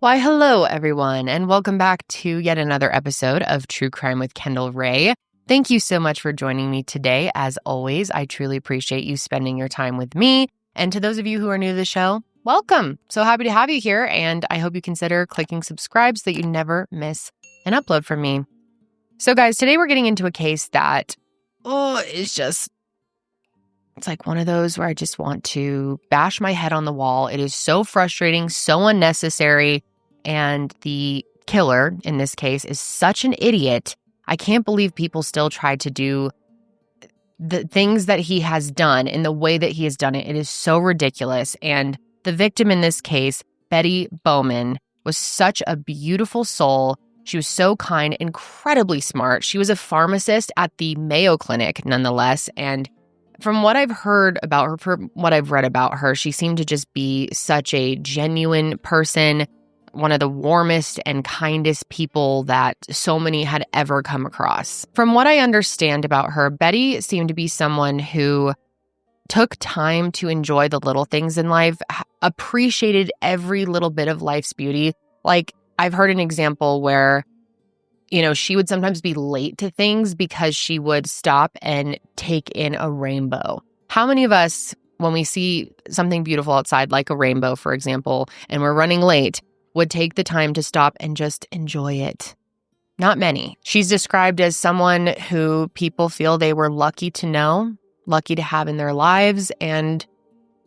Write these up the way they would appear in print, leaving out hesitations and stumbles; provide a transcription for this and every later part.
Why, hello, everyone, and welcome back to yet another episode of True Crime with Kendall Rae. Thank you so much for joining me today. As always, I truly appreciate you spending your time with me. And to those of you who are new to the show, welcome. So happy to have you here, and I hope you consider clicking subscribe so that you never miss an upload from me. So guys, today we're getting into a case that, it's like one of those where I just want to bash my head on the wall. It is so frustrating, so unnecessary. And the killer, in this case, is such an idiot. I can't believe people still try to do the things that he has done in the way that he has done it. It is so ridiculous. And the victim in this case, Betty Bowman, was such a beautiful soul. She was so kind, incredibly smart. She was a pharmacist at the Mayo Clinic, nonetheless. And from what I've heard about her, from what I've read about her, she seemed to just be such a genuine person, one of the warmest and kindest people that so many had ever come across. From what I understand about her, Betty seemed to be someone who took time to enjoy the little things in life, appreciated every little bit of life's beauty. Like, I've heard an example where, she would sometimes be late to things because she would stop and take in a rainbow. How many of us, when we see something beautiful outside, like a rainbow, for example, and we're running late, would take the time to stop and just enjoy it? Not many. She's described as someone who people feel they were lucky to know, lucky to have in their lives. And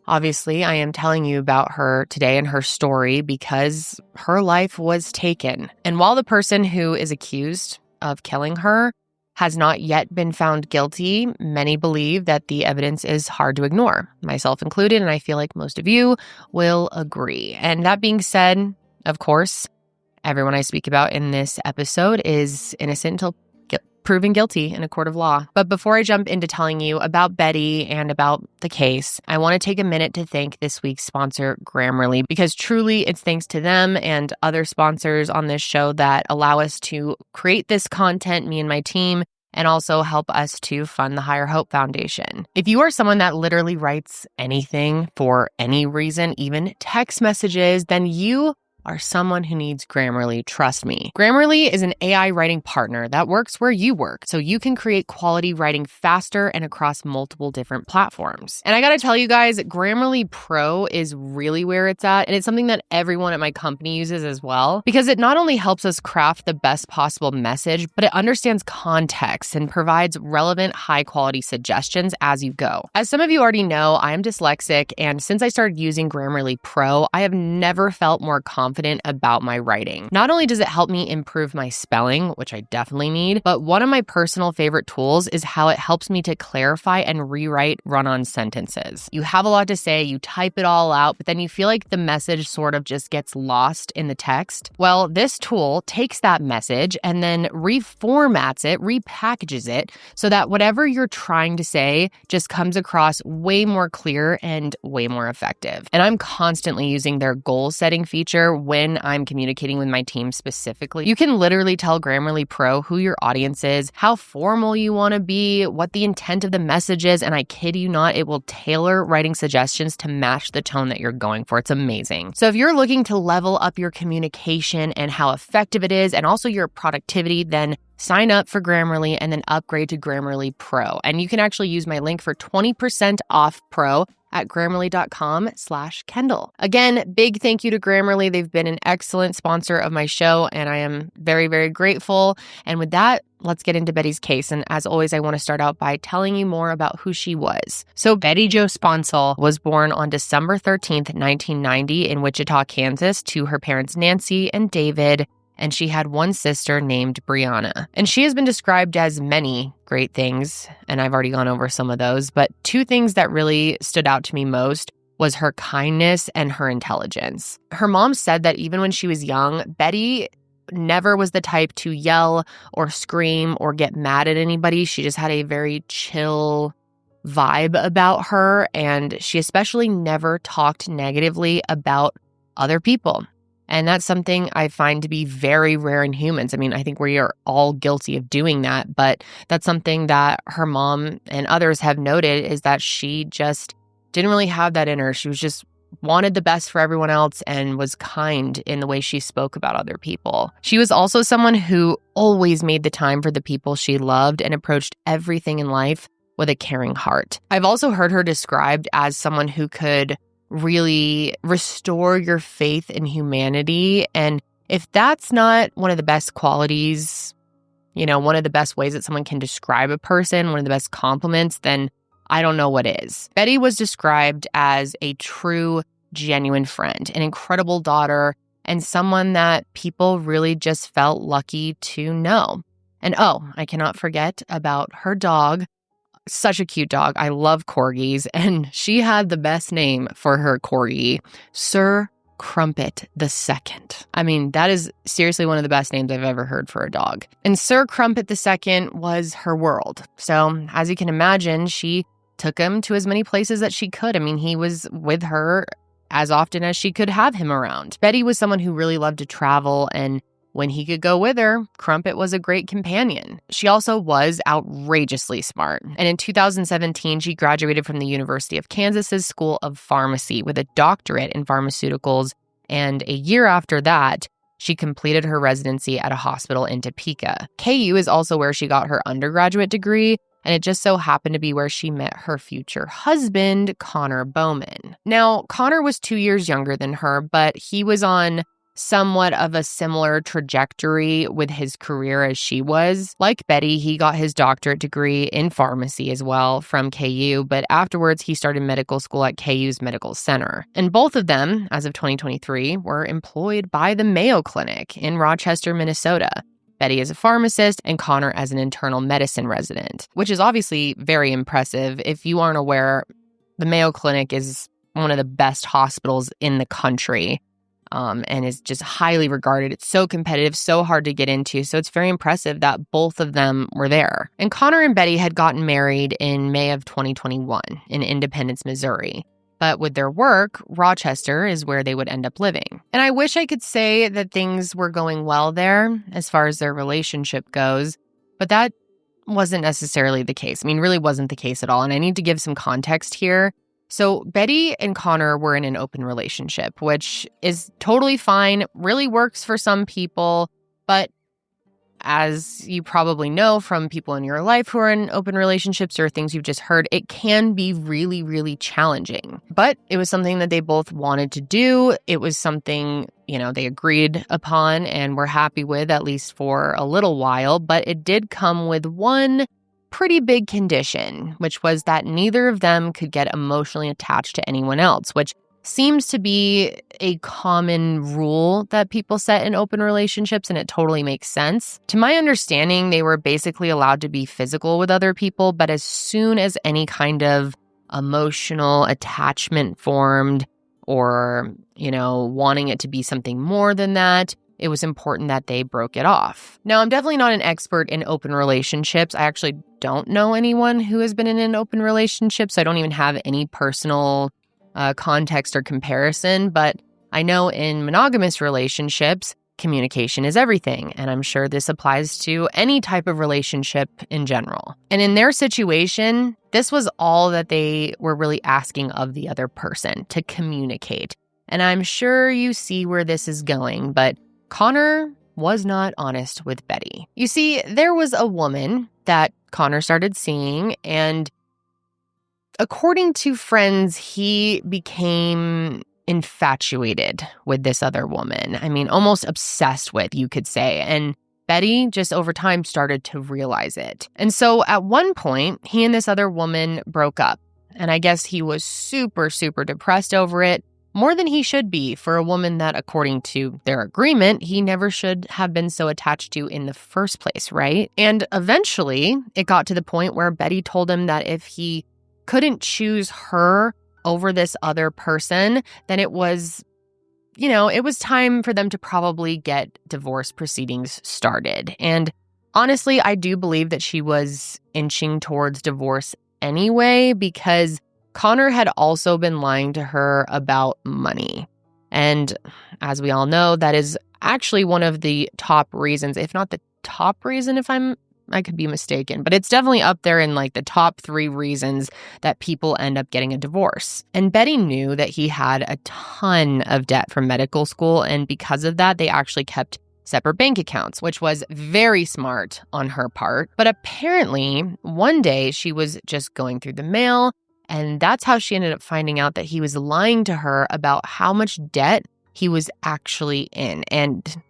obviously, I am telling you about her today and her story because her life was taken. And while the person who is accused of killing her has not yet been found guilty, many believe that the evidence is hard to ignore, myself included, and I feel like most of you will agree. And that being said, of course, everyone I speak about in this episode is innocent until proven guilty in a court of law. But before I jump into telling you about Betty and about the case, I want to take a minute to thank this week's sponsor, Grammarly, because truly it's thanks to them and other sponsors on this show that allow us to create this content, me and my team, and also help us to fund the Higher Hope Foundation. If you are someone that literally writes anything for any reason, even text messages, then you are someone who needs Grammarly, trust me. Grammarly is an AI writing partner that works where you work, so you can create quality writing faster and across multiple different platforms. And I gotta tell you guys, Grammarly Pro is really where it's at, and it's something that everyone at my company uses as well, because it not only helps us craft the best possible message, but it understands context and provides relevant, high-quality suggestions as you go. As some of you already know, I am dyslexic, and since I started using Grammarly Pro, I have never felt more confident about my writing. Not only does it help me improve my spelling, which I definitely need, but one of my personal favorite tools is how it helps me to clarify and rewrite run-on sentences. You have a lot to say, you type it all out, but then you feel like the message sort of just gets lost in the text. Well, this tool takes that message and then reformats it, repackages it, so that whatever you're trying to say just comes across way more clear and way more effective. And I'm constantly using their goal setting feature when I'm communicating with my team specifically. You can literally tell Grammarly Pro who your audience is, how formal you want to be, what the intent of the message is, and I kid you not, it will tailor writing suggestions to match the tone that you're going for. It's amazing. So if you're looking to level up your communication and how effective it is, and also your productivity, then sign up for Grammarly and then upgrade to Grammarly Pro. And you can actually use my link for 20% off Pro at Grammarly.com/Kendall. Again, big thank you to Grammarly. They've been an excellent sponsor of my show, and I am very, very grateful. And with that, let's get into Betty's case. And as always, I want to start out by telling you more about who she was. So Betty Jo Sponsel was born on December 13th, 1990 in Wichita, Kansas, to her parents Nancy and David, and she had one sister named Brianna. And she has been described as many great things, and I've already gone over some of those, but two things that really stood out to me most was her kindness and her intelligence. Her mom said that even when she was young, Betty never was the type to yell or scream or get mad at anybody. She just had a very chill vibe about her, and she especially never talked negatively about other people. And that's something I find to be very rare in humans. I mean, I think we are all guilty of doing that, but that's something that her mom and others have noted is that she just didn't really have that in her. She was just wanted the best for everyone else and was kind in the way she spoke about other people. She was also someone who always made the time for the people she loved and approached everything in life with a caring heart. I've also heard her described as someone who could really restore your faith in humanity. And if that's not one of the best qualities, one of the best ways that someone can describe a person, one of the best compliments, then I don't know what is. Betty was described as a true, genuine friend, an incredible daughter, and someone that people really just felt lucky to know. And I cannot forget about her dog. Such a cute dog. I love corgis, and she had the best name for her corgi, Sir Crumpet II. I mean, that is seriously one of the best names I've ever heard for a dog. And Sir Crumpet II was her world. So, as you can imagine, she took him to as many places that she could. I mean, he was with her as often as she could have him around. Betty was someone who really loved to travel, and when he could go with her, Crumpet was a great companion. She also was outrageously smart. And in 2017, she graduated from the University of Kansas's School of Pharmacy with a doctorate in pharmaceuticals. And a year after that, she completed her residency at a hospital in Topeka. KU is also where she got her undergraduate degree, and it just so happened to be where she met her future husband, Connor Bowman. Now, Connor was 2 years younger than her, but he was on somewhat of a similar trajectory with his career as she was. Like Betty, he got his doctorate degree in pharmacy as well from KU, but afterwards he started medical school at KU's Medical Center. And both of them, as of 2023, were employed by the Mayo Clinic in Rochester, Minnesota. Betty as a pharmacist and Connor as an internal medicine resident, which is obviously very impressive. If you aren't aware, the Mayo Clinic is one of the best hospitals in the country. And is just highly regarded. It's so competitive, so hard to get into. So it's very impressive that both of them were there. And Connor and Betty had gotten married in May of 2021 in Independence, Missouri. But with their work, Rochester is where they would end up living. And I wish I could say that things were going well there as far as their relationship goes, but that wasn't necessarily the case. I mean, really wasn't the case at all. And I need to give some context here. So Betty and Connor were in an open relationship, which is totally fine, really works for some people, but as you probably know from people in your life who are in open relationships or things you've just heard, it can be really, really challenging. But it was something that they both wanted to do. It was something, they agreed upon and were happy with, at least for a little while. But it did come with one pretty big condition, which was that neither of them could get emotionally attached to anyone else, which seems to be a common rule that people set in open relationships, and it totally makes sense. To my understanding, they were basically allowed to be physical with other people, but as soon as any kind of emotional attachment formed or, wanting it to be something more than that, it was important that they broke it off. Now, I'm definitely not an expert in open relationships. I actually don't know anyone who has been in an open relationship, so I don't even have any personal context or comparison, but I know in monogamous relationships, communication is everything, and I'm sure this applies to any type of relationship in general. And in their situation, this was all that they were really asking of the other person, to communicate. And I'm sure you see where this is going, but Connor was not honest with Betty. You see, there was a woman that Connor started seeing, and according to friends, he became infatuated with this other woman. I mean, almost obsessed with, you could say. And Betty just over time started to realize it. And so at one point, he and this other woman broke up. And I guess he was super, super depressed over it. More than he should be for a woman that, according to their agreement, he never should have been so attached to in the first place, right? And eventually, it got to the point where Betty told him that if he couldn't choose her over this other person, then it was time for them to probably get divorce proceedings started. And honestly, I do believe that she was inching towards divorce anyway, because Connor had also been lying to her about money. And as we all know, that is actually one of the top reasons, if not the top reason, if I'm I could be mistaken, but it's definitely up there in like the top 3 reasons that people end up getting a divorce. And Betty knew that he had a ton of debt from medical school, and because of that, they actually kept separate bank accounts, which was very smart on her part. But apparently, one day she was just going through the mail, and that's how she ended up finding out that he was lying to her about how much debt he was actually in. And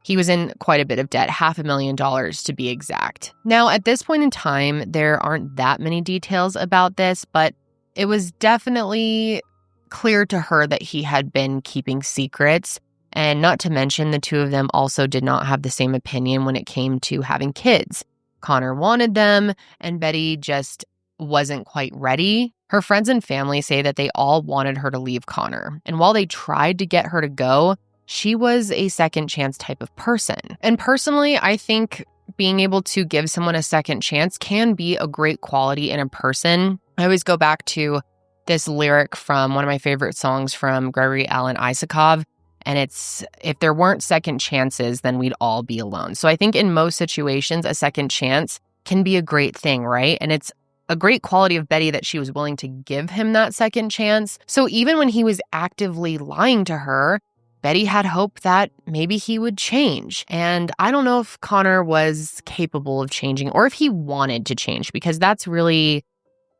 he was in quite a bit of debt, $500,000 to be exact. Now, at this point in time, there aren't that many details about this, but it was definitely clear to her that he had been keeping secrets. And not to mention, the two of them also did not have the same opinion when it came to having kids. Connor wanted them, and Betty just wasn't quite ready. Her friends and family say that they all wanted her to leave Connor. And while they tried to get her to go, she was a second chance type of person. And personally, I think being able to give someone a second chance can be a great quality in a person. I always go back to this lyric from one of my favorite songs from Gregory Alan Isakov. And it's, if there weren't second chances, then we'd all be alone. So I think in most situations, a second chance can be a great thing, right? And it's a great quality of Betty that she was willing to give him that second chance. So even when he was actively lying to her, Betty had hope that maybe he would change. And I don't know if Connor was capable of changing or if he wanted to change, because that's really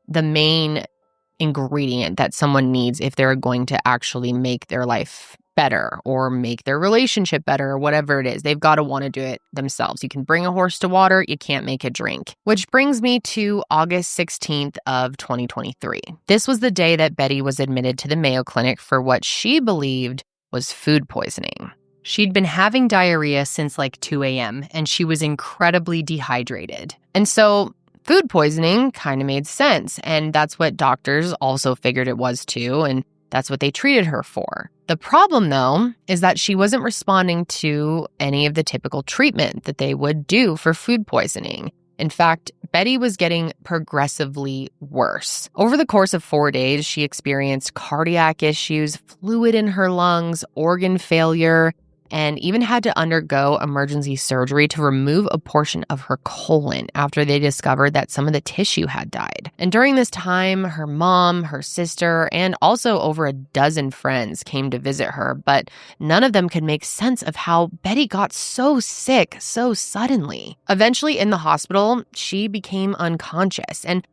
the main ingredient that someone needs if they're going to actually make their life better or make their relationship better or whatever it is. They've got to want to do it themselves. You can bring a horse to water, you can't make it drink. Which brings me to August 16th of 2023. This was the day that Betty was admitted to the Mayo Clinic for what she believed was food poisoning. She'd been having diarrhea since like 2 a.m. and she was incredibly dehydrated. And so food poisoning kind of made sense. And that's what doctors also figured it was too. And that's what they treated her for. The problem, though, is that she wasn't responding to any of the typical treatment that they would do for food poisoning. In fact, Betty was getting progressively worse. Over the course of 4 days, she experienced cardiac issues, fluid in her lungs, organ failure, and even had to undergo emergency surgery to remove a portion of her colon after they discovered that some of the tissue had died. And during this time, her mom, her sister, and also over a dozen friends came to visit her, but none of them could make sense of how Betty got so sick so suddenly. Eventually, in the hospital, she became unconscious, and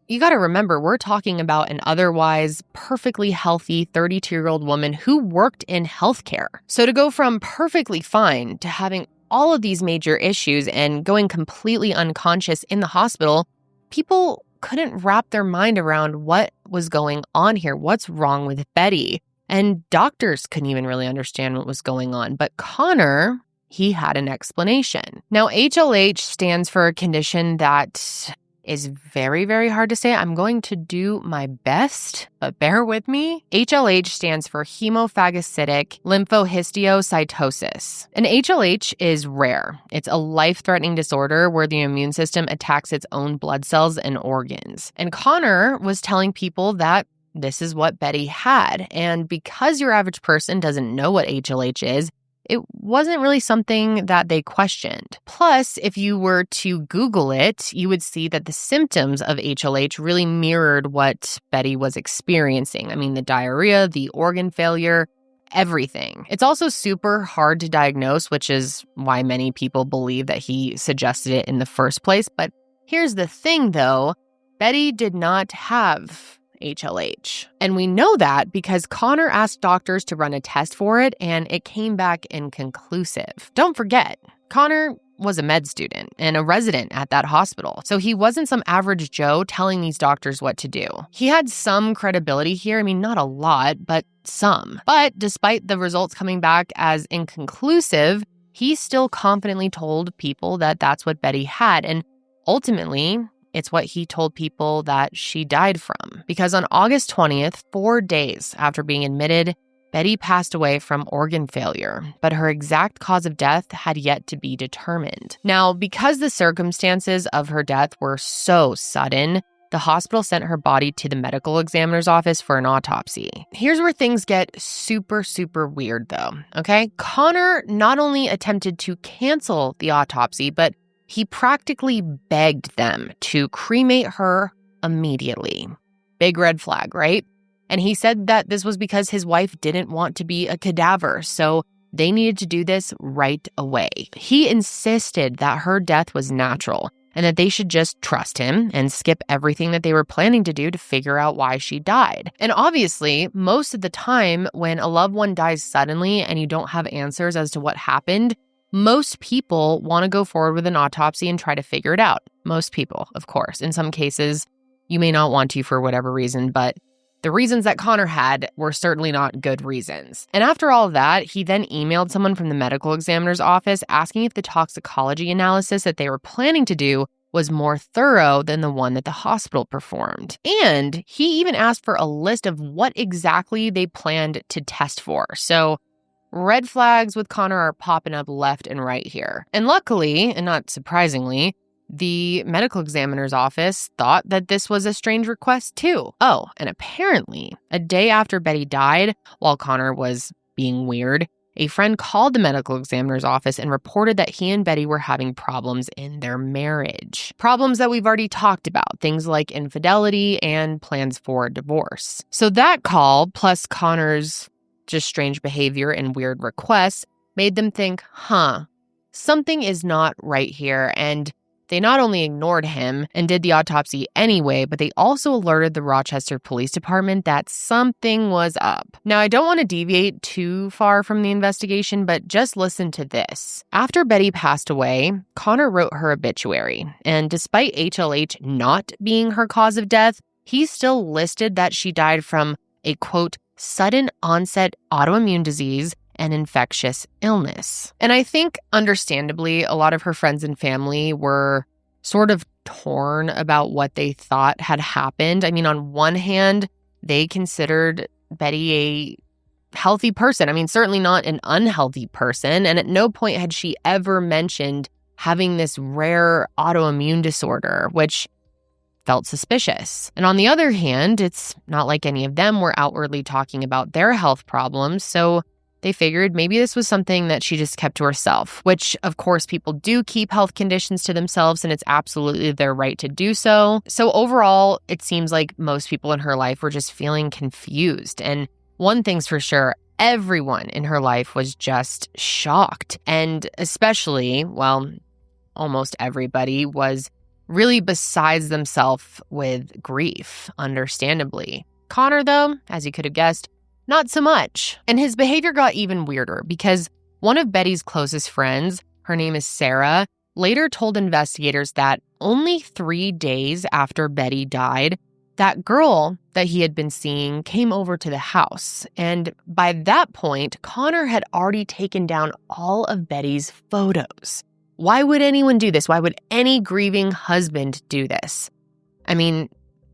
you got to remember, we're talking about an otherwise perfectly healthy 32-year-old woman who worked in healthcare. So to go from perfectly fine to having all of these major issues and going completely unconscious in the hospital, people couldn't wrap their mind around what was going on here. What's wrong with Betty? And doctors couldn't even really understand what was going on. But Connor, he had an explanation. Now, HLH stands for a condition that is very, very hard to say. I'm going to do my best, but bear with me. HLH stands for hemophagocytic lymphohistiocytosis. And HLH is rare. It's a life-threatening disorder where the immune system attacks its own blood cells and organs. And Connor was telling people that this is what Betty had. And because your average person doesn't know what HLH is, it wasn't really something that they questioned. Plus, if you were to Google it, you would see that the symptoms of HLH really mirrored what Betty was experiencing. I mean, the diarrhea, the organ failure, everything. It's also super hard to diagnose, which is why many people believe that he suggested it in the first place. But here's the thing, though. Betty did not have HLH. And we know that because Connor asked doctors to run a test for it, and it came back inconclusive. Don't forget, Connor was a med student and a resident at that hospital, so he wasn't some average Joe telling these doctors what to do. He had some credibility here. I mean, not a lot, but some. But despite the results coming back as inconclusive, he still confidently told people that that's what Betty had, and ultimately, it's what he told people that she died from. Because on August 20th, 4 days after being admitted, Betty passed away from organ failure, but her exact cause of death had yet to be determined. Now, because the circumstances of her death were so sudden, the hospital sent her body to the medical examiner's office for an autopsy. Here's where things get super, super weird though, okay? Connor not only attempted to cancel the autopsy, but he practically begged them to cremate her immediately. Big red flag, right? And he said that this was because his wife didn't want to be a cadaver, so they needed to do this right away. He insisted that her death was natural and that they should just trust him and skip everything that they were planning to do to figure out why she died. And obviously, most of the time when a loved one dies suddenly and you don't have answers as to what happened, most people want to go forward with an autopsy and try to figure it out. Most people, of course. In some cases, you may not want to for whatever reason, but the reasons that Connor had were certainly not good reasons. And after all of that, he then emailed someone from the medical examiner's office asking if the toxicology analysis that they were planning to do was more thorough than the one that the hospital performed. And he even asked for a list of what exactly they planned to test for. So red flags with Connor are popping up left and right here. And luckily, and not surprisingly, the medical examiner's office thought that this was a strange request too. Oh, and apparently, a day after Betty died, while Connor was being weird, a friend called the medical examiner's office and reported that he and Betty were having problems in their marriage. Problems that we've already talked about, things like infidelity and plans for a divorce. So that call, plus Connor's just strange behavior and weird requests, made them think, something is not right here, and they not only ignored him and did the autopsy anyway, but they also alerted the Rochester Police Department that something was up. Now, I don't want to deviate too far from the investigation, but just listen to this. After Betty passed away, Connor wrote her obituary, and despite HLH not being her cause of death, he still listed that she died from a, quote, sudden onset autoimmune disease and infectious illness. And I think, understandably, a lot of her friends and family were sort of torn about what they thought had happened. I mean, on one hand, they considered Betty a healthy person. I mean, certainly not an unhealthy person. And at no point had she ever mentioned having this rare autoimmune disorder, which felt suspicious. And on the other hand, it's not like any of them were outwardly talking about their health problems. So they figured maybe this was something that she just kept to herself, which, of course, people do keep health conditions to themselves, and it's absolutely their right to do so. So overall, it seems like most people in her life were just feeling confused. And one thing's for sure, everyone in her life was just shocked. And especially, well, almost everybody was really besides themselves with grief, understandably. Connor, though, as you could have guessed, not so much. And his behavior got even weirder because one of Betty's closest friends, her name is Sarah, later told investigators that only 3 days after Betty died, that girl that he had been seeing came over to the house. And by that point, Connor had already taken down all of Betty's photos. Why would anyone do this? Why would any grieving husband do this? I mean,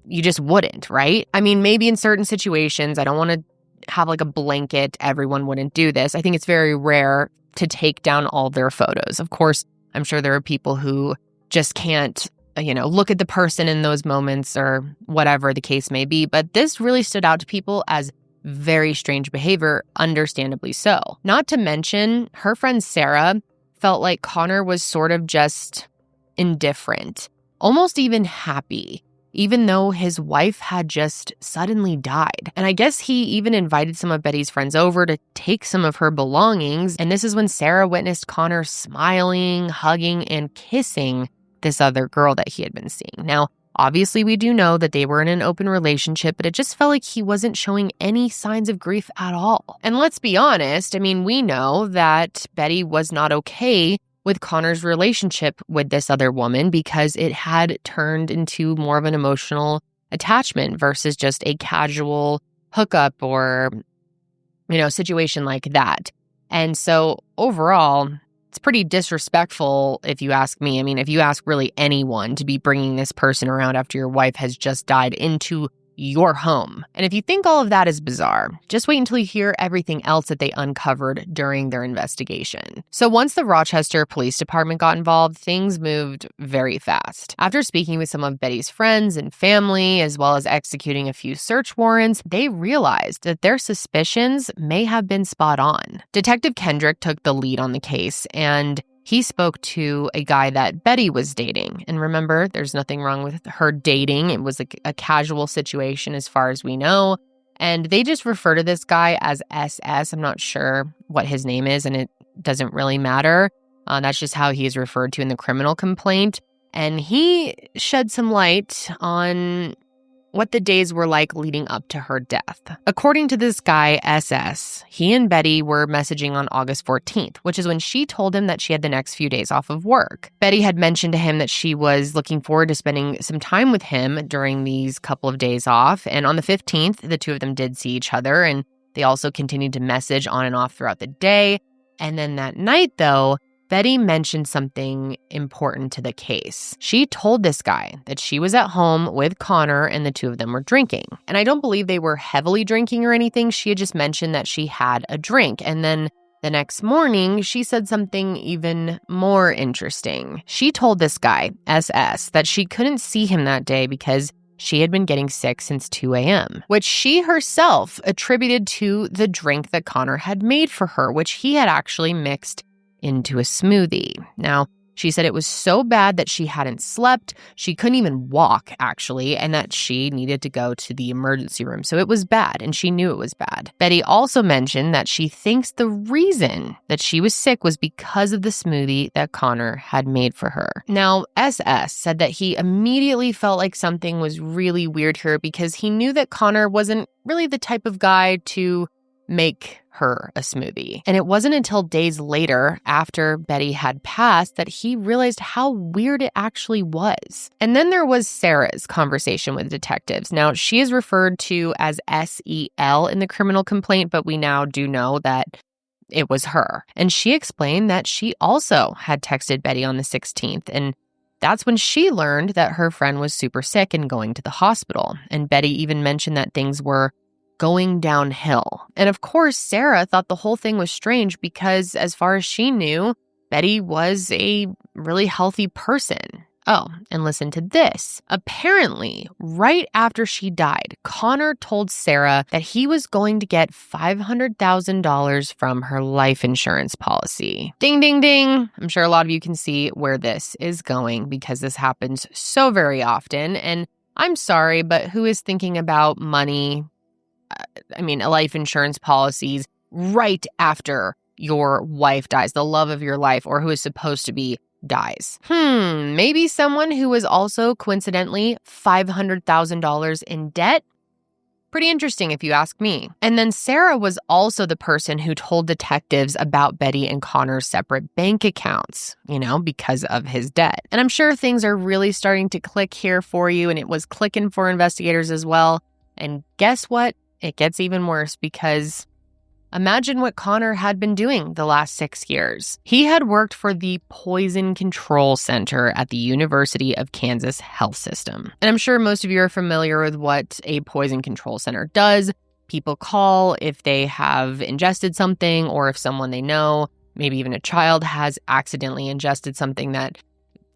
you just wouldn't, right? I mean, maybe in certain situations, I don't want to have like a blanket, everyone wouldn't do this. I think it's very rare to take down all their photos. Of course, I'm sure there are people who just can't, look at the person in those moments or whatever the case may be. But this really stood out to people as very strange behavior, understandably so. Not to mention, her friend Sarah felt like Connor was sort of just indifferent, almost even happy, even though his wife had just suddenly died. And I guess he even invited some of Betty's friends over to take some of her belongings. And this is when Sarah witnessed Connor smiling, hugging, and kissing this other girl that he had been seeing. Now, obviously, we do know that they were in an open relationship, but it just felt like he wasn't showing any signs of grief at all. And let's be honest, I mean, we know that Betty was not okay with Connor's relationship with this other woman because it had turned into more of an emotional attachment versus just a casual hookup or, situation like that. And so overall, it's pretty disrespectful if you ask me. I mean, if you ask really anyone to be bringing this person around after your wife has just died into your home. And if you think all of that is bizarre, just wait until you hear everything else that they uncovered during their investigation. So once the Rochester Police Department got involved, things moved very fast. After speaking with some of Betty's friends and family, as well as executing a few search warrants, they realized that their suspicions may have been spot on. Detective Kendrick took the lead on the case, and he spoke to a guy that Betty was dating. And remember, there's nothing wrong with her dating. It was a casual situation as far as we know. And they just refer to this guy as SS. I'm not sure what his name is, and it doesn't really matter. That's just how he is referred to in the criminal complaint. And he shed some light on what the days were like leading up to her death. According to this guy, SS, he and Betty were messaging on August 14th, which is when she told him that she had the next few days off of work. Betty had mentioned to him that she was looking forward to spending some time with him during these couple of days off. And on the 15th, the two of them did see each other, and they also continued to message on and off throughout the day. And then that night, though, Betty mentioned something important to the case. She told this guy that she was at home with Connor and the two of them were drinking. And I don't believe they were heavily drinking or anything. She had just mentioned that she had a drink. And then the next morning, she said something even more interesting. She told this guy, SS, that she couldn't see him that day because she had been getting sick since 2 a.m., which she herself attributed to the drink that Connor had made for her, which he had actually mixed into a smoothie. Now, she said it was so bad that she hadn't slept, she couldn't even walk, actually, and that she needed to go to the emergency room. So it was bad, and she knew it was bad. Betty also mentioned that she thinks the reason that she was sick was because of the smoothie that Connor had made for her. Now, SS said that he immediately felt like something was really weird here because he knew that Connor wasn't really the type of guy to make her a smoothie. And it wasn't until days later, after Betty had passed, that he realized how weird it actually was. And then there was Sarah's conversation with detectives. Now, she is referred to as SEL in the criminal complaint, but we now do know that it was her. And she explained that she also had texted Betty on the 16th, and that's when she learned that her friend was super sick and going to the hospital. And Betty even mentioned that things were going downhill. And of course, Sarah thought the whole thing was strange because as far as she knew, Betty was a really healthy person. Oh, and listen to this. Apparently, right after she died, Connor told Sarah that he was going to get $500,000 from her life insurance policy. Ding, ding, ding. I'm sure a lot of you can see where this is going because this happens so very often. And I'm sorry, but who is thinking about money, life insurance policies right after your wife dies, the love of your life, or who is supposed to be dies? Maybe someone who was also coincidentally $500,000 in debt? Pretty interesting if you ask me. And then Sarah was also the person who told detectives about Betty and Connor's separate bank accounts, because of his debt. And I'm sure things are really starting to click here for you, and it was clicking for investigators as well. And guess what? It gets even worse because imagine what Connor had been doing the last 6 years. He had worked for the Poison Control Center at the University of Kansas Health System. And I'm sure most of you are familiar with what a Poison Control Center does. People call if they have ingested something or if someone they know, maybe even a child, has accidentally ingested something that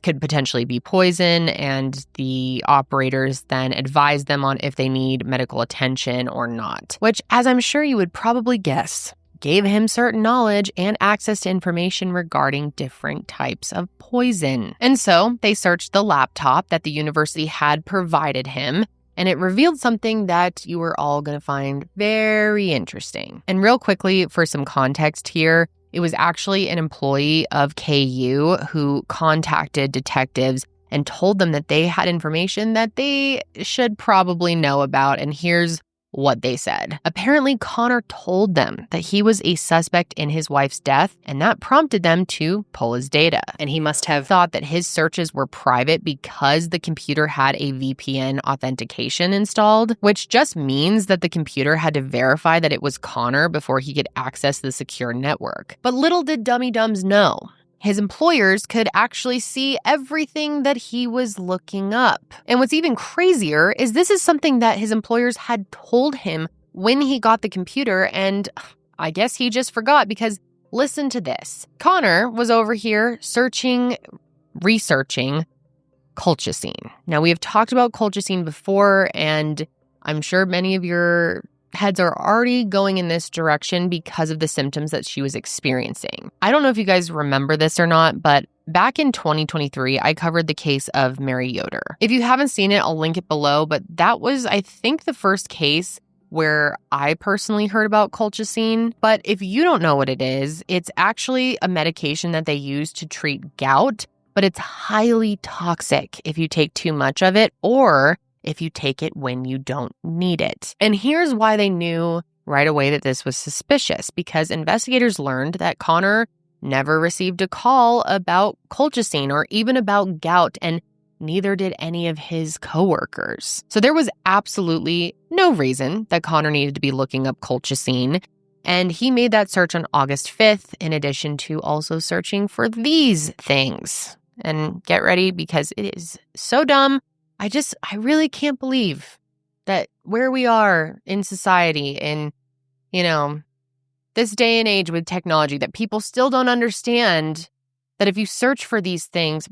could potentially be poison, and the operators then advise them on if they need medical attention or not, which, as I'm sure you would probably guess, gave him certain knowledge and access to information regarding different types of poison. And so they searched the laptop that the university had provided him, and it revealed something that you are all going to find very interesting. And real quickly, for some context here, it was actually an employee of KU who contacted detectives and told them that they had information that they should probably know about. And here's what they said. Apparently, Connor told them that he was a suspect in his wife's death, and that prompted them to pull his data. And he must have thought that his searches were private because the computer had a VPN authentication installed, which just means that the computer had to verify that it was Connor before he could access the secure network. But little did dummy-dums know, his employers could actually see everything that he was looking up. And what's even crazier is this is something that his employers had told him when he got the computer, and I guess he just forgot because listen to this. Connor was over here researching colchicine. Now, we have talked about colchicine before, and I'm sure many of your heads are already going in this direction because of the symptoms that she was experiencing. I don't know if you guys remember this or not, but back in 2023, I covered the case of Mary Yoder. If you haven't seen it, I'll link it below, but that was, I think, the first case where I personally heard about colchicine. But if you don't know what it is, it's actually a medication that they use to treat gout, but it's highly toxic if you take too much of it or if you take it when you don't need it. And here's why they knew right away that this was suspicious, because investigators learned that Connor never received a call about colchicine or even about gout, and neither did any of his coworkers. So there was absolutely no reason that Connor needed to be looking up colchicine. And he made that search on August 5th, in addition to also searching for these things. And get ready, because it is so dumb. I really can't believe that where we are in society in, this day and age with technology, that people still don't understand that if you search for these things,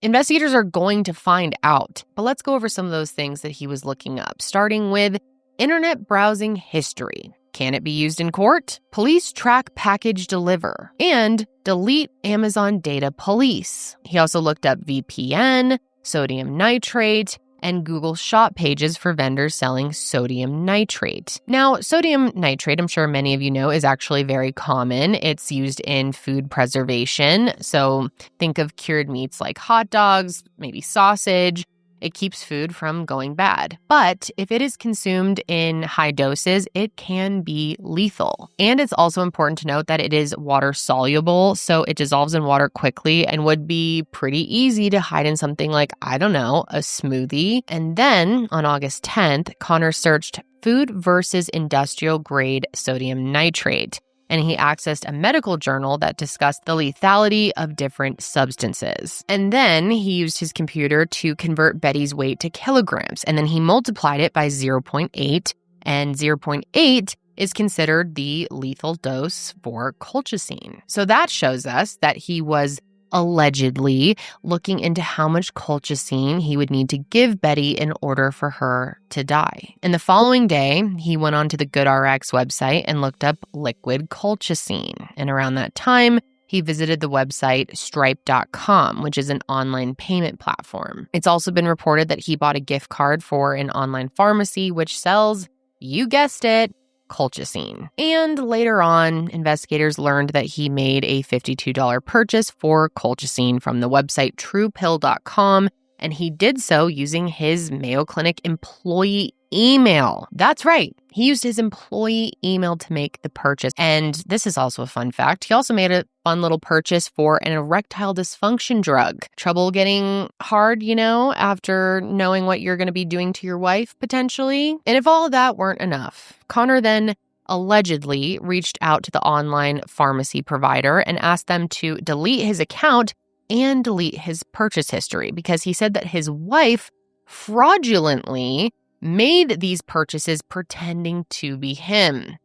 investigators are going to find out. But let's go over some of those things that he was looking up, starting with internet browsing history. Can it be used in court? Police track package deliver. And delete Amazon data police. He also looked up VPN, sodium nitrate, and Google shop pages for vendors selling sodium nitrate. Now, sodium nitrate, I'm sure many of you know, is actually very common. It's used in food preservation. So think of cured meats like hot dogs, maybe sausage. It keeps food from going bad. But if it is consumed in high doses, it can be lethal. And it's also important to note that it is water soluble, so it dissolves in water quickly and would be pretty easy to hide in something like, a smoothie. And then on August 10th, Connor searched food versus industrial grade sodium nitrate, and he accessed a medical journal that discussed the lethality of different substances. And then he used his computer to convert Betty's weight to kilograms, and then he multiplied it by 0.8, and 0.8 is considered the lethal dose for colchicine. So that shows us that he was allegedly looking into how much colchicine he would need to give Betty in order for her to die. And the following day, he went onto the GoodRx website and looked up liquid colchicine. And around that time, he visited the website stripe.com, which is an online payment platform. It's also been reported that he bought a gift card for an online pharmacy, which sells, you guessed it, colchicine. And later on, investigators learned that he made a $52 purchase for colchicine from the website truepill.com, and he did so using his Mayo Clinic employee email. That's right. He used his employee email to make the purchase. And this is also a fun fact. He also made a fun little purchase for an erectile dysfunction drug. Trouble getting hard, after knowing what you're going to be doing to your wife, potentially. And if all of that weren't enough, Connor then allegedly reached out to the online pharmacy provider and asked them to delete his account and delete his purchase history, because he said that his wife fraudulently made these purchases pretending to be him.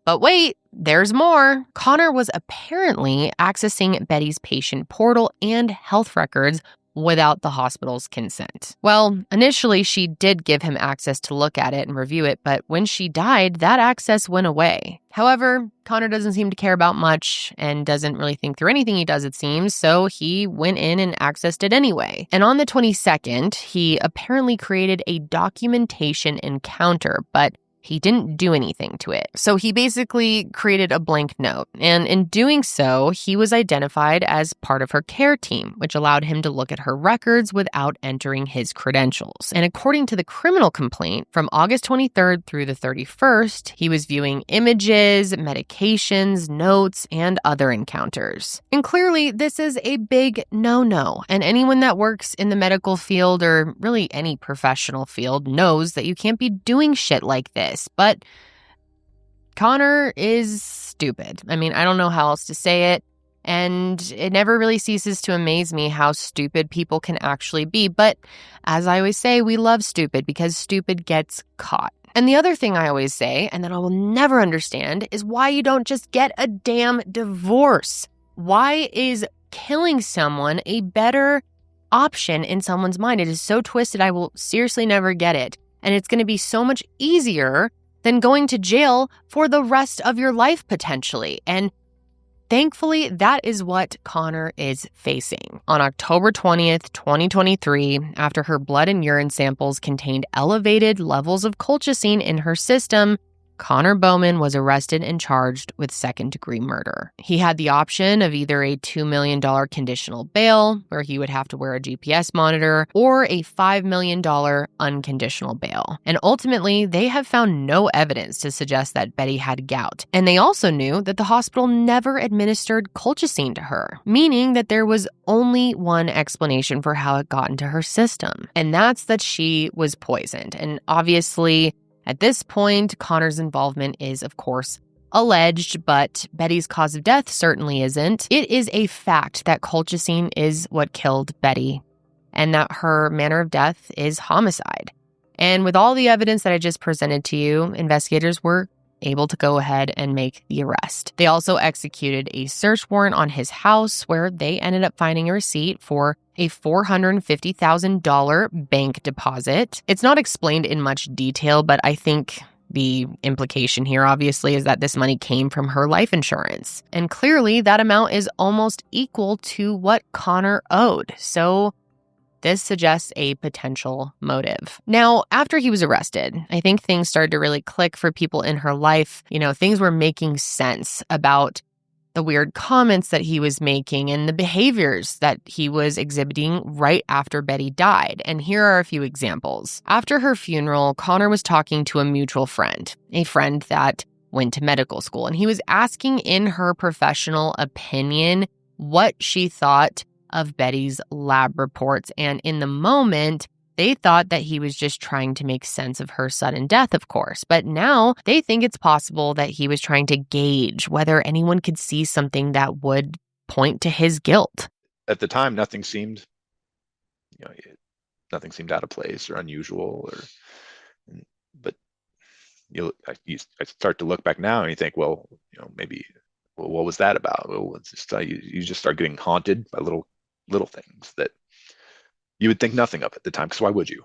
But wait, there's more. Connor was apparently accessing Betty's patient portal and health records without the hospital's consent. Well, initially she did give him access to look at it and review it, but when she died, that access went away. However, Connor doesn't seem to care about much and doesn't really think through anything he does, it seems, so he went in and accessed it anyway. And on the 22nd, he apparently created a documentation encounter, but he didn't do anything to it. So he basically created a blank note. And in doing so, he was identified as part of her care team, which allowed him to look at her records without entering his credentials. And according to the criminal complaint, from August 23rd through the 31st, he was viewing images, medications, notes, and other encounters. And clearly, this is a big no-no. And anyone that works in the medical field, or really any professional field, knows that you can't be doing shit like this. But Connor is stupid. I mean, I don't know how else to say it. And it never really ceases to amaze me how stupid people can actually be. But as I always say, we love stupid because stupid gets caught. And the other thing I always say, and that I will never understand, is why you don't just get a damn divorce. Why is killing someone a better option in someone's mind? It is so twisted, I will seriously never get it. And it's going to be so much easier than going to jail for the rest of your life potentially. And thankfully, that is what Connor is facing. On October 20th, 2023, after her blood and urine samples contained elevated levels of colchicine in her system, Connor Bowman was arrested and charged with second-degree murder. He had the option of either a $2 million conditional bail, where he would have to wear a GPS monitor, or a $5 million unconditional bail. And ultimately, they have found no evidence to suggest that Betty had gout. And they also knew that the hospital never administered colchicine to her, meaning that there was only one explanation for how it got into her system. And that's that she was poisoned. And obviously, at this point, Connor's involvement is, of course, alleged, but Betty's cause of death certainly isn't. It is a fact that colchicine is what killed Betty, and that her manner of death is homicide. And with all the evidence that I just presented to you, investigators were able to go ahead and make the arrest. They also executed a search warrant on his house, where they ended up finding a receipt for a $450,000 bank deposit. It's not explained in much detail, but I think the implication here, obviously, is that this money came from her life insurance. And clearly, that amount is almost equal to what Connor owed. So this suggests a potential motive. Now, after he was arrested, I think things started to really click for people in her life. Things were making sense about the weird comments that he was making and the behaviors that he was exhibiting right after Betty died. And here are a few examples. After her funeral, Connor was talking to a mutual friend, a friend that went to medical school, and he was asking in her professional opinion what she thought of Betty's lab reports. And in the moment, they thought that he was just trying to make sense of her sudden death, of course. But now they think it's possible that he was trying to gauge whether anyone could see something that would point to his guilt. At the time, nothing seemed out of place or unusual, but I start to look back now and you think, maybe, what was that about? Well, it's just you just start getting haunted by little things that you would think nothing of at the time, because why would you?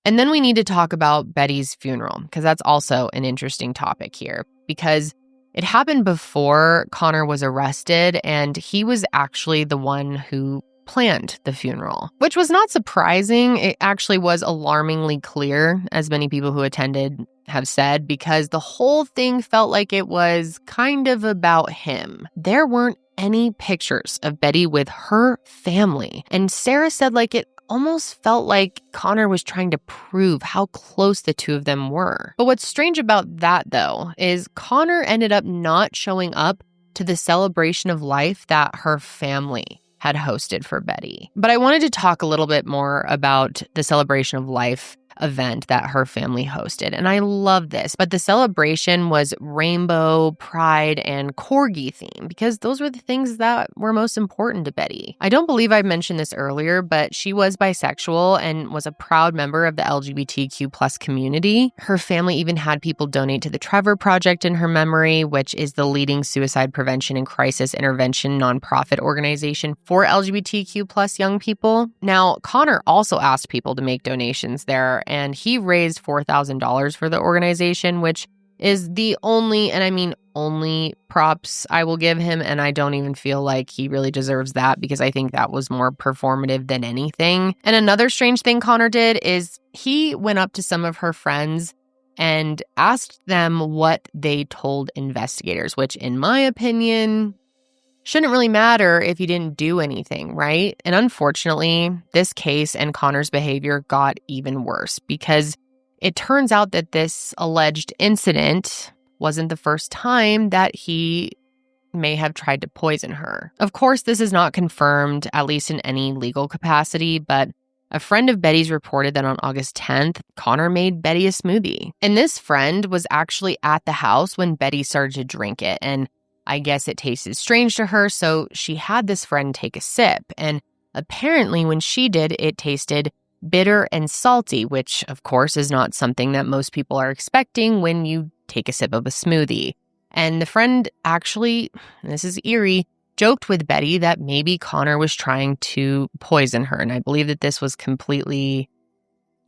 And then we need to talk about Betty's funeral, because that's also an interesting topic here, because it happened before Connor was arrested, and he was actually the one who planned the funeral, which was not surprising. It actually was alarmingly clear, as many people who attended have said, because the whole thing felt like it was kind of about him. There weren't any pictures of Betty with her family. And Sarah said it almost felt like Connor was trying to prove how close the two of them were. But what's strange about that, though, is Connor ended up not showing up to the celebration of life that her family had hosted for Betty. But I wanted to talk a little bit more about the celebration of life event that her family hosted. And I love this, but the celebration was rainbow, pride, and corgi theme, because those were the things that were most important to Betty. I don't believe I mentioned this earlier, but she was bisexual and was a proud member of the LGBTQ plus community. Her family even had people donate to the Trevor Project in her memory, which is the leading suicide prevention and crisis intervention nonprofit organization for LGBTQ plus young people. Now, Connor also asked people to make donations there, and he raised $4,000 for the organization, which is the only, and I mean only, props I will give him. And I don't even feel like he really deserves that, because I think that was more performative than anything. And another strange thing Connor did is he went up to some of her friends and asked them what they told investigators, which in my opinion shouldn't really matter if you didn't do anything, right? And unfortunately, this case and Connor's behavior got even worse, because it turns out that this alleged incident wasn't the first time that he may have tried to poison her. Of course, this is not confirmed, at least in any legal capacity, but a friend of Betty's reported that on August 10th, Connor made Betty a smoothie. And this friend was actually at the house when Betty started to drink it, and I guess it tasted strange to her, so she had this friend take a sip. And apparently when she did, it tasted bitter and salty, which of course is not something that most people are expecting when you take a sip of a smoothie. And the friend actually, this is eerie, joked with Betty that maybe Connor was trying to poison her. And I believe that this was completely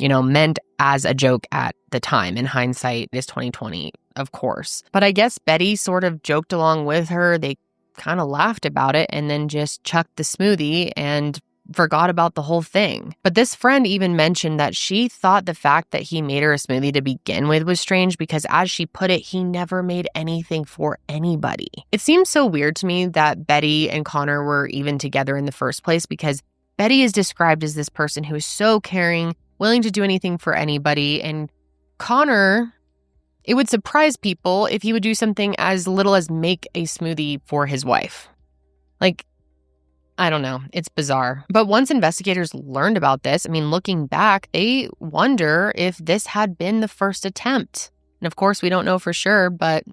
meant as a joke at the time. In hindsight, it is 2020, of course. But I guess Betty sort of joked along with her. They kind of laughed about it and then just chucked the smoothie and forgot about the whole thing. But this friend even mentioned that she thought the fact that he made her a smoothie to begin with was strange because, as she put it, he never made anything for anybody. It seems so weird to me that Betty and Connor were even together in the first place, because Betty is described as this person who is so caring, willing to do anything for anybody, and Connor, it would surprise people if he would do something as little as make a smoothie for his wife. I don't know. It's bizarre. But once investigators learned about this, looking back, they wonder if this had been the first attempt. And of course, we don't know for sure, but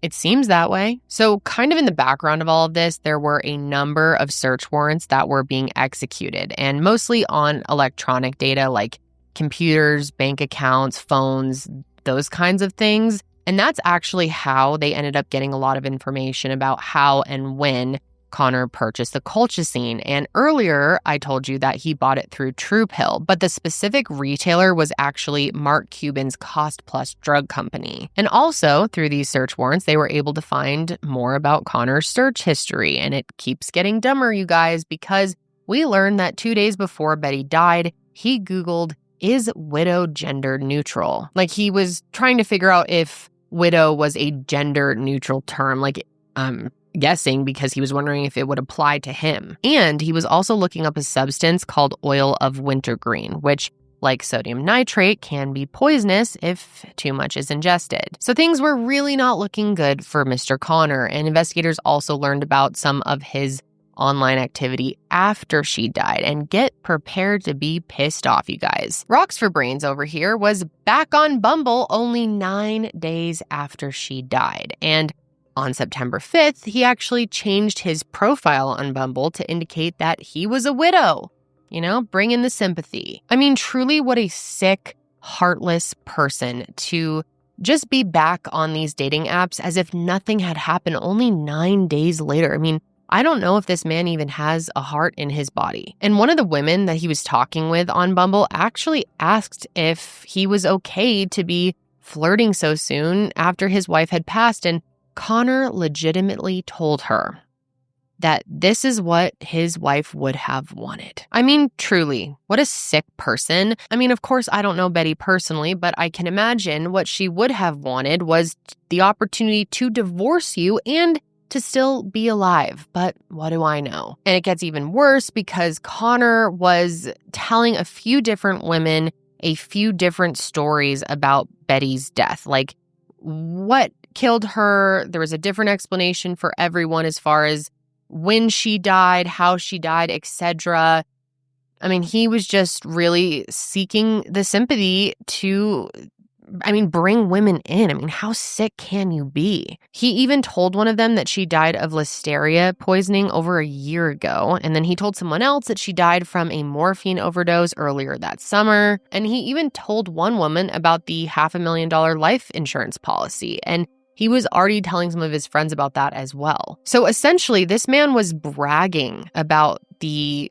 it seems that way. So kind of in the background of all of this, there were a number of search warrants that were being executed, and mostly on electronic data like computers, bank accounts, phones, those kinds of things. And that's actually how they ended up getting a lot of information about how and when Connor purchased the colchicine. And earlier, I told you that he bought it through True Pill, but the specific retailer was actually Mark Cuban's Cost Plus drug company. And also, through these search warrants, they were able to find more about Connor's search history. And it keeps getting dumber, you guys, because we learned that 2 days before Betty died, he Googled, "Is widow gender neutral?" He was trying to figure out if widow was a gender neutral term, guessing because he was wondering if it would apply to him. And he was also looking up a substance called oil of wintergreen, which, like sodium nitrate, can be poisonous if too much is ingested. So things were really not looking good for Mr. Connor, and investigators also learned about some of his online activity after she died. And get prepared to be pissed off, you guys. Rocks for Brains over here was back on Bumble only 9 days after she died. And on September 5th, he actually changed his profile on Bumble to indicate that he was a widow. Bring in the sympathy. Truly, what a sick, heartless person to just be back on these dating apps as if nothing had happened only 9 days later. I don't know if this man even has a heart in his body. And one of the women that he was talking with on Bumble actually asked if he was okay to be flirting so soon after his wife had passed, and Connor legitimately told her that this is what his wife would have wanted. Truly, what a sick person. Of course, I don't know Betty personally, but I can imagine what she would have wanted was the opportunity to divorce you and to still be alive. But what do I know? And it gets even worse because Connor was telling a few different women a few different stories about Betty's death. What killed her? There was a different explanation for everyone as far as when she died, how she died, etc. He was just really seeking the sympathy to, bring women in. How sick can you be? He even told one of them that she died of listeria poisoning over a year ago. And then he told someone else that she died from a morphine overdose earlier that summer. And he even told one woman about the $500,000 life insurance policy. And he was already telling some of his friends about that as well. So essentially, this man was bragging about the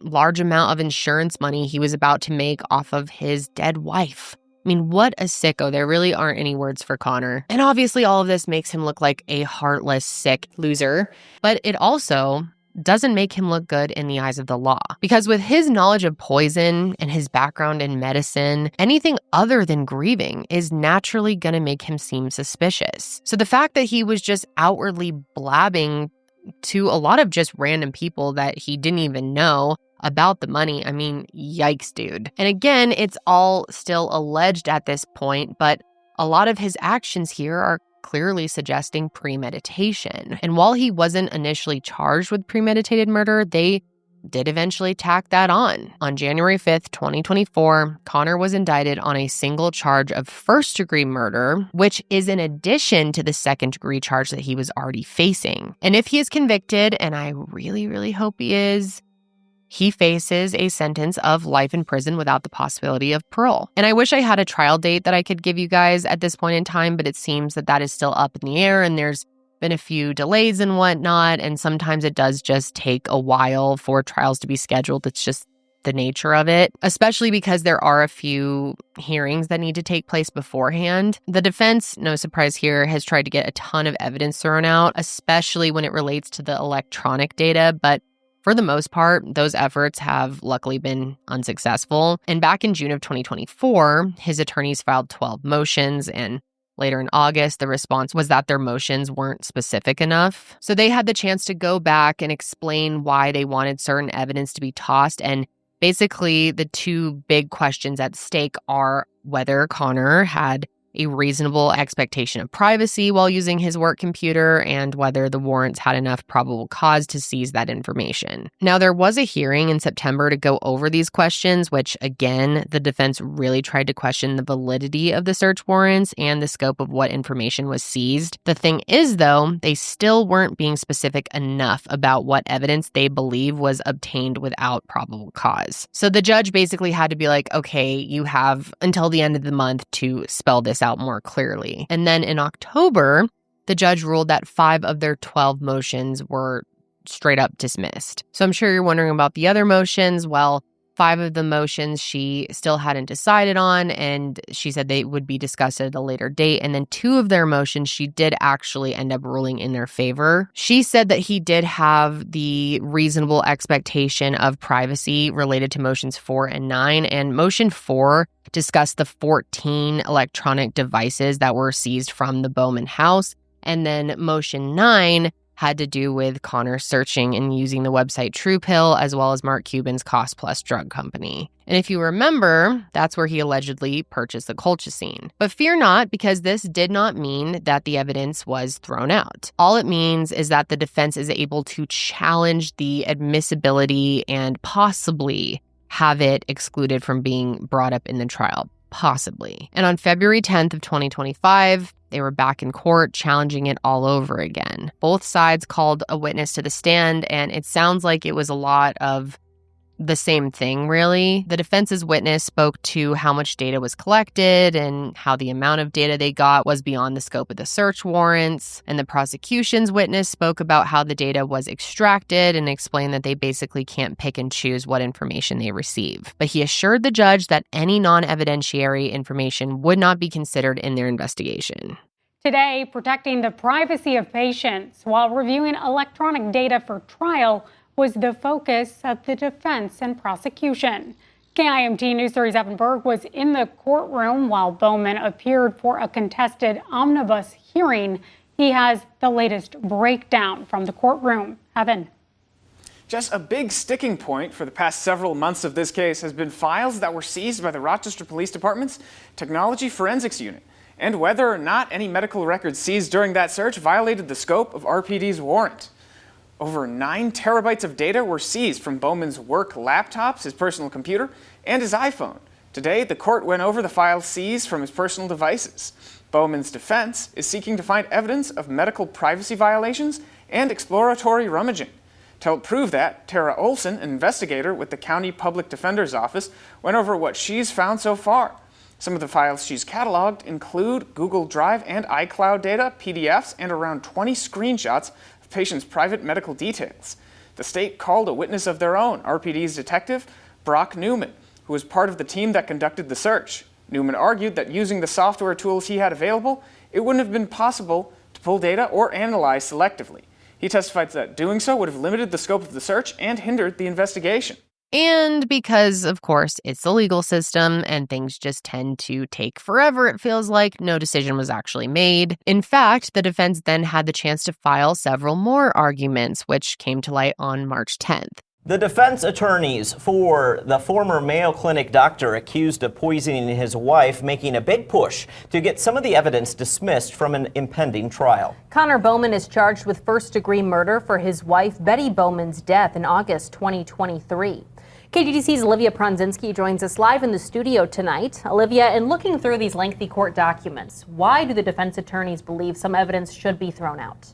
large amount of insurance money he was about to make off of his dead wife. What a sicko. There really aren't any words for Connor. And obviously, all of this makes him look like a heartless, sick loser. But it also doesn't make him look good in the eyes of the law. Because with his knowledge of poison and his background in medicine, anything other than grieving is naturally going to make him seem suspicious. So the fact that he was just outwardly blabbing to a lot of just random people that he didn't even know about the money, yikes, dude. And again, it's all still alleged at this point, but a lot of his actions here are clearly suggesting premeditation. And while he wasn't initially charged with premeditated murder, they did eventually tack that on. On January 5th, 2024, Connor was indicted on a single charge of first-degree murder, which is in addition to the second-degree charge that he was already facing. And if he is convicted, and I really, really hope he is, he faces a sentence of life in prison without the possibility of parole. And I wish I had a trial date that I could give you guys at this point in time, but it seems that is still up in the air, and there's been a few delays and whatnot, and sometimes it does just take a while for trials to be scheduled. It's just the nature of it, especially because there are a few hearings that need to take place beforehand. The defense, no surprise here, has tried to get a ton of evidence thrown out, especially when it relates to the electronic data, but for the most part, those efforts have luckily been unsuccessful. And back in June of 2024, his attorneys filed 12 motions, and later in August, the response was that their motions weren't specific enough. So they had the chance to go back and explain why they wanted certain evidence to be tossed. And basically, the two big questions at stake are whether Connor had a reasonable expectation of privacy while using his work computer, and whether the warrants had enough probable cause to seize that information. Now, there was a hearing in September to go over these questions, which, again, the defense really tried to question the validity of the search warrants and the scope of what information was seized. The thing is, though, they still weren't being specific enough about what evidence they believe was obtained without probable cause. So the judge basically had to be like, okay, you have until the end of the month to spell this out more clearly. And then in October, the judge ruled that 5 of their 12 motions were straight up dismissed. So I'm sure you're wondering about the other motions. Well, 5 of the motions she still hadn't decided on, and she said they would be discussed at a later date. And then 2 of their motions she did actually end up ruling in their favor. She said that he did have the reasonable expectation of privacy related to motions 4 and 9, and motion 4 discussed the 14 electronic devices that were seized from the Bowman house, and then motion 9 had to do with Connor searching and using the website TruePill, as well as Mark Cuban's Cost Plus drug company. And if you remember, that's where he allegedly purchased the colchicine. But fear not, because this did not mean that the evidence was thrown out. All it means is that the defense is able to challenge the admissibility and possibly have it excluded from being brought up in the trial. Possibly. And on February 10th of 2025, they were back in court challenging it all over again. Both sides called a witness to the stand, and it sounds like it was a lot of the same thing, really. The defense's witness spoke to how much data was collected and how the amount of data they got was beyond the scope of the search warrants. And the prosecution's witness spoke about how the data was extracted and explained that they basically can't pick and choose what information they receive. But he assured the judge that any non-evidentiary information would not be considered in their investigation. Today, protecting the privacy of patients while reviewing electronic data for trial was the focus of the defense and prosecution. KIMT News 3's Evan Berg was in the courtroom while Bowman appeared for a contested omnibus hearing. He has the latest breakdown from the courtroom. Evan. Just a big sticking point for the past several months of this case has been files that were seized by the Rochester Police Department's Technology Forensics Unit, and whether or not any medical records seized during that search violated the scope of RPD's warrant. Over 9 terabytes of data were seized from Bowman's work laptops, his personal computer, and his iPhone. Today, the court went over the files seized from his personal devices. Bowman's defense is seeking to find evidence of medical privacy violations and exploratory rummaging. To help prove that, Tara Olson, an investigator with the County Public Defender's Office, went over what she's found so far. Some of the files she's cataloged include Google Drive and iCloud data, PDFs, and around 20 screenshots of patients' private medical details. The state called a witness of their own, RPD's detective, Brock Newman, who was part of the team that conducted the search. Newman argued that using the software tools he had available, it wouldn't have been possible to pull data or analyze selectively. He testified that doing so would have limited the scope of the search and hindered the investigation. And because, of course, it's the legal system and things just tend to take forever, it feels like no decision was actually made. In fact, the defense then had the chance to file several more arguments, which came to light on March 10th. The defense attorneys for the former Mayo Clinic doctor accused of poisoning his wife making a big push to get some of the evidence dismissed from an impending trial. Connor Bowman is charged with first-degree murder for his wife Betty Bowman's death in August 2023. KGTC's Olivia Pronzinski joins us live in the studio tonight. Olivia, in looking through these lengthy court documents, why do the defense attorneys believe some evidence should be thrown out?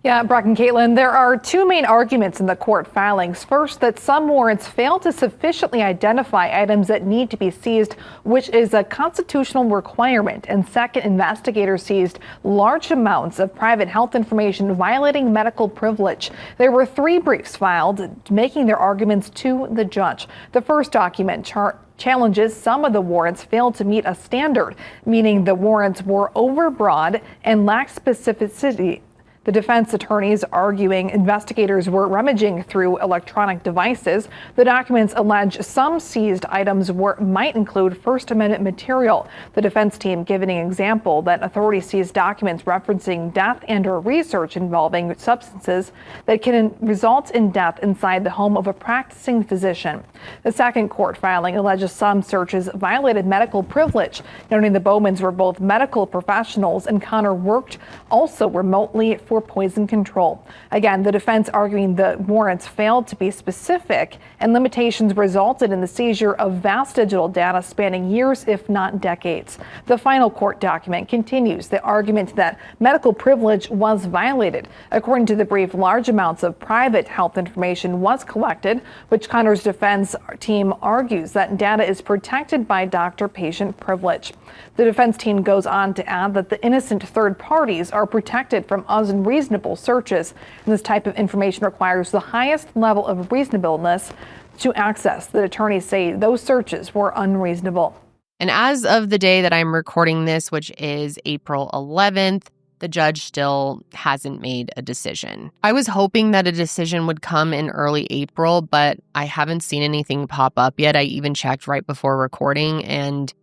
Yeah, Brock and Caitlin, there are two main arguments in the court filings. First, that some warrants fail to sufficiently identify items that need to be seized, which is a constitutional requirement. And second, investigators seized large amounts of private health information violating medical privilege. There were 3 briefs filed, making their arguments to the judge. The first document challenges some of the warrants failed to meet a standard, meaning the warrants were overbroad and lacked specificity. The defense attorneys arguing investigators were rummaging through electronic devices. The documents allege some seized items might include First Amendment material. The defense team giving an example that authorities seized documents referencing death and/or research involving substances that can result in death inside the home of a practicing physician. The second court filing alleges some searches violated medical privilege, noting the Bowmans were both medical professionals and Connor worked also remotely for poison control. Again, the defense arguing the warrants failed to be specific and limitations resulted in the seizure of vast digital data spanning years, if not decades. The final court document continues the argument that medical privilege was violated. According to the brief, large amounts of private health information was collected, which Connor's defense team argues that data is protected by doctor-patient privilege. The defense team goes on to add that the innocent third parties are protected from unreasonable searches, and this type of information requires the highest level of reasonableness to access. The attorneys say those searches were unreasonable. And as of the day that I'm recording this, which is April 11th, the judge still hasn't made a decision. I was hoping that a decision would come in early April, but I haven't seen anything pop up yet. I even checked right before recording and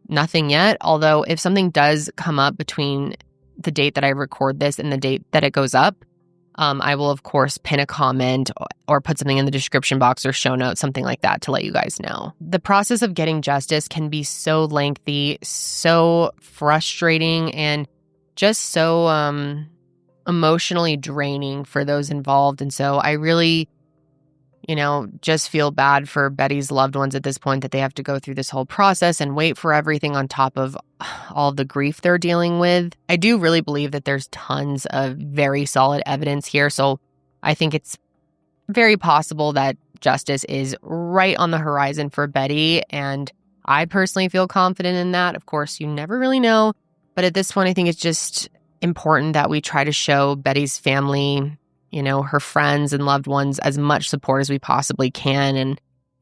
nothing yet. Although if something does come up between the date that I record this and the date that it goes up, I will, of course, pin a comment or put something in the description box or show notes, something like that to let you guys know. The process of getting justice can be so lengthy, so frustrating, and just so emotionally draining for those involved. And so I really, just feel bad for Betty's loved ones at this point that they have to go through this whole process and wait for everything on top of all the grief they're dealing with. I do really believe that there's tons of very solid evidence here. So I think it's very possible that justice is right on the horizon for Betty. And I personally feel confident in that. Of course, you never really know. But at this point, I think it's just important that we try to show Betty's family, her friends and loved ones as much support as we possibly can.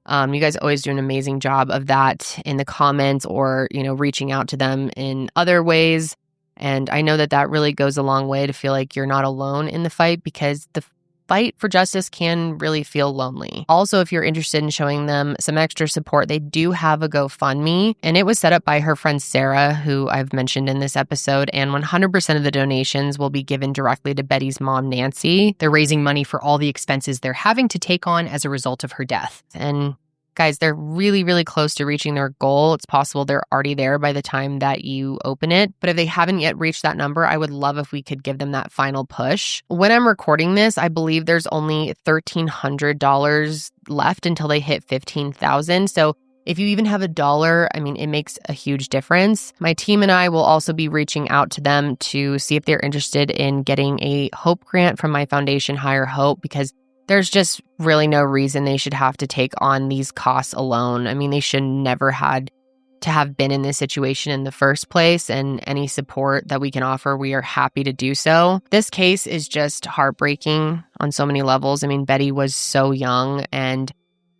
And you guys always do an amazing job of that in the comments or, reaching out to them in other ways. And I know that that really goes a long way to feel like you're not alone in the fight, because the fight for justice can really feel lonely. Also, if you're interested in showing them some extra support, they do have a GoFundMe, and it was set up by her friend Sarah, who I've mentioned in this episode, and 100% of the donations will be given directly to Betty's mom, Nancy. They're raising money for all the expenses they're having to take on as a result of her death. And guys, they're really, really close to reaching their goal. It's possible they're already there by the time that you open it. But if they haven't yet reached that number, I would love if we could give them that final push. When I'm recording this, I believe there's only $1,300 left until they hit $15,000. So if you even have $1, it makes a huge difference. My team and I will also be reaching out to them to see if they're interested in getting a Hope grant from my foundation, Higher Hope, because there's just really no reason they should have to take on these costs alone. They should never had to have been in this situation in the first place, and any support that we can offer, we are happy to do so. This case is just heartbreaking on so many levels. Betty was so young and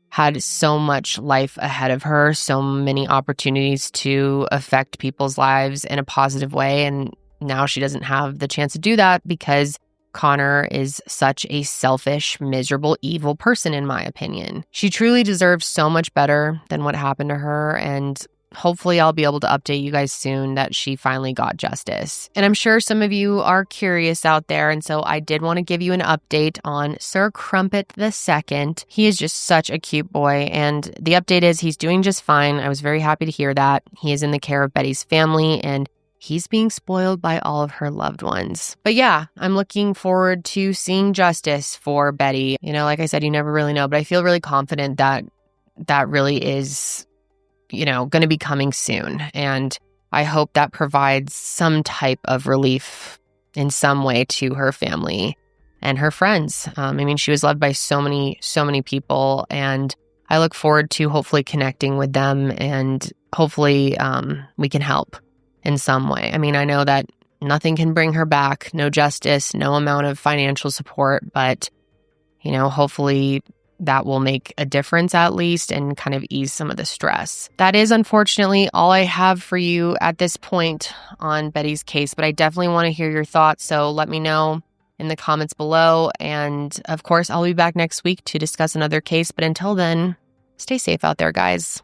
had so much life ahead of her, so many opportunities to affect people's lives in a positive way, and now she doesn't have the chance to do that because Connor is such a selfish, miserable, evil person, in my opinion. She truly deserves so much better than what happened to her, and hopefully I'll be able to update you guys soon that she finally got justice. And I'm sure some of you are curious out there, and so I did want to give you an update on Sir Crumpet II. He is just such a cute boy, and the update is he's doing just fine. I was very happy to hear that. He is in the care of Betty's family, and he's being spoiled by all of her loved ones. But yeah, I'm looking forward to seeing justice for Betty. Like I said, you never really know, but I feel really confident that that really is, going to be coming soon. And I hope that provides some type of relief in some way to her family and her friends. I mean, she was loved by so many people, and I look forward to hopefully connecting with them, and hopefully we can help in some way. I mean, I know that nothing can bring her back, no justice, no amount of financial support, but, you know, hopefully that will make a difference at least and kind of ease some of the stress. That is unfortunately all I have for you at this point on Betty's case, but I definitely want to hear your thoughts, so let me know in the comments below. And of course, I'll be back next week to discuss another case, but until then, stay safe out there, guys.